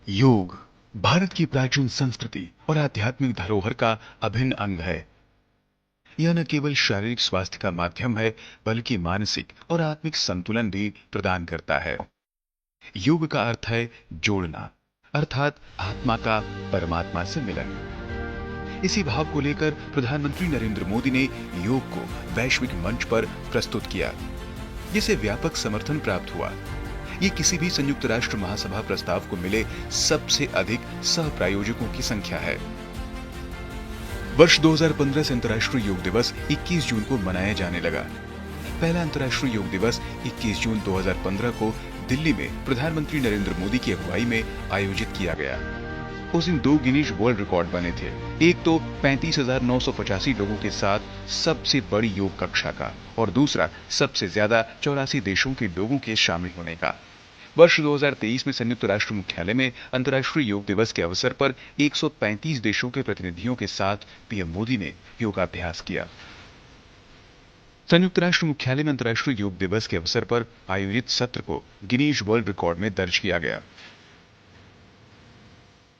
योग भारत की प्राचीन संस्कृति और आध्यात्मिक धरोहर का अभिन्न अंग है। यह न केवल शारीरिक स्वास्थ्य का माध्यम है, बल्कि मानसिक और आत्मिक संतुलन भी प्रदान करता है। योग का अर्थ है जोड़ना, अर्थात आत्मा का परमात्मा से मिलन। इसी भाव को लेकर प्रधानमंत्री नरेंद्र मोदी ने योग को वैश्विक मंच पर प्रस्तुत किया, जिसे व्यापक समर्थन प्राप्त हुआ। ये किसी भी संयुक्त राष्ट्र महासभा प्रस्ताव को मिले सबसे अधिक सह प्रायोजकों की संख्या है। वर्ष 2015 से अंतर्राष्ट्रीय योग दिवस 21 जून को मनाया जाने लगा। पहला अंतर्राष्ट्रीय योग दिवस 21 जून 2015 को दिल्ली में प्रधानमंत्री नरेंद्र मोदी की अगुवाई में आयोजित किया गया। उस दिन 2 गिनीज वर्ल्ड रिकॉर्ड बने थे। एक तो 35,985 लोगों के साथ सबसे बड़ी योग कक्षा का, और दूसरा सबसे ज्यादा 84 देशों के लोगों के शामिल होने का। वर्ष 2023 में संयुक्त राष्ट्र मुख्यालय में अंतर्राष्ट्रीय योग दिवस के अवसर पर 135 देशों के प्रतिनिधियों के साथ पीएम मोदी ने योगाभ्यास किया। संयुक्त राष्ट्र मुख्यालय में अंतर्राष्ट्रीय योग दिवस के अवसर पर आयोजित सत्र को गिनीज वर्ल्ड रिकॉर्ड में दर्ज किया गया।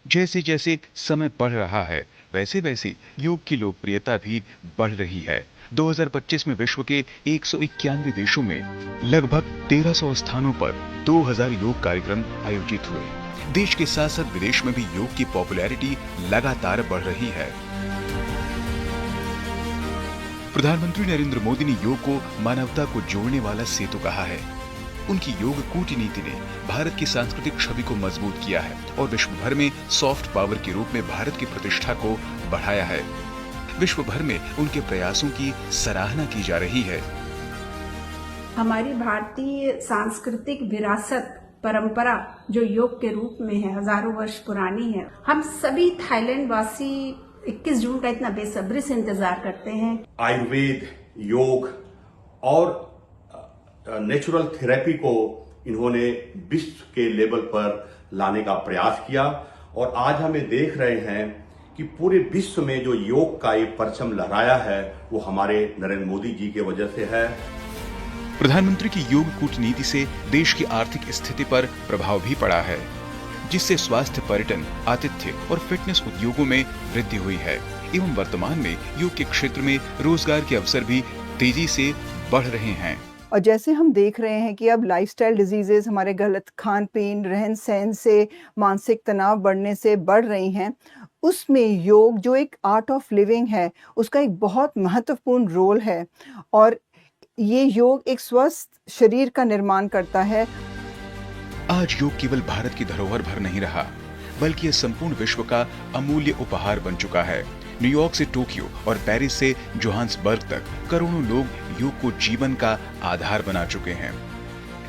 जैसे जैसे समय बढ़ रहा है, वैसे वैसे योग की लोकप्रियता भी बढ़ रही है। 2025 में विश्व के 191 देशों में लगभग 1300 स्थानों पर 2000 योग कार्यक्रम आयोजित हुए। देश के साथ साथ विदेश में भी योग की पॉपुलैरिटी लगातार बढ़ रही है। प्रधानमंत्री नरेंद्र मोदी ने योग को मानवता को जोड़ने वाला सेतु कहा है। उनकी योग कूटनीति ने भारत की सांस्कृतिक छवि को मजबूत किया है और विश्व भर में सॉफ्ट पावर के रूप में भारत की प्रतिष्ठा को बढ़ाया है। विश्व भर में उनके प्रयासों की सराहना की जा रही है। हमारी भारतीय सांस्कृतिक विरासत परंपरा जो योग के रूप में है, हजारों वर्ष पुरानी है। हम सभी थाईलैंड वासी 21 जून का इतना बेसब्री से इंतजार करते हैं। आयुर्वेद, योग और नेचुरल थेरेपी को इन्होंने विश्व के लेवल पर लाने का प्रयास किया, और आज हमें देख रहे हैं कि पूरे विश्व में जो योग का एक परचम लहराया है, वो हमारे नरेंद्र मोदी जी की वजह से है। प्रधानमंत्री की योग कूटनीति से देश की आर्थिक स्थिति पर प्रभाव भी पड़ा है, जिससे स्वास्थ्य, पर्यटन, आतिथ्य और फिटनेस उद्योगों में वृद्धि हुई है। एवं वर्तमान में योग के क्षेत्र में रोजगार के अवसर भी तेजी से बढ़ रहे हैं। और जैसे हम देख रहे हैं कि अब लाइफस्टाइल डिजीजेस हमारे गलत खान पीन, रहन सहन से, मानसिक तनाव बढ़ने से बढ़ रही हैं, उसमें योग जो एक आर्ट ऑफ लिविंग है, उसका एक बहुत महत्वपूर्ण रोल है। और ये योग एक स्वस्थ शरीर का निर्माण करता है। आज योग केवल भारत की धरोहर भर नहीं रहा, बल्कि यह संपूर्ण विश्व का अमूल्य उपहार बन चुका है। न्यूयॉर्क से टोक्यो और पेरिस से जोहान्सबर्ग तक करोड़ों लोग योग को जीवन का आधार बना चुके हैं।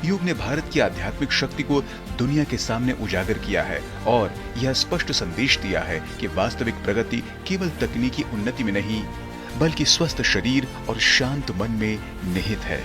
योग ने भारत की आध्यात्मिक शक्ति को दुनिया के सामने उजागर किया है और यह स्पष्ट संदेश दिया है कि वास्तविक प्रगति केवल तकनीकी उन्नति में नहीं, बल्कि स्वस्थ शरीर और शांत मन में निहित है।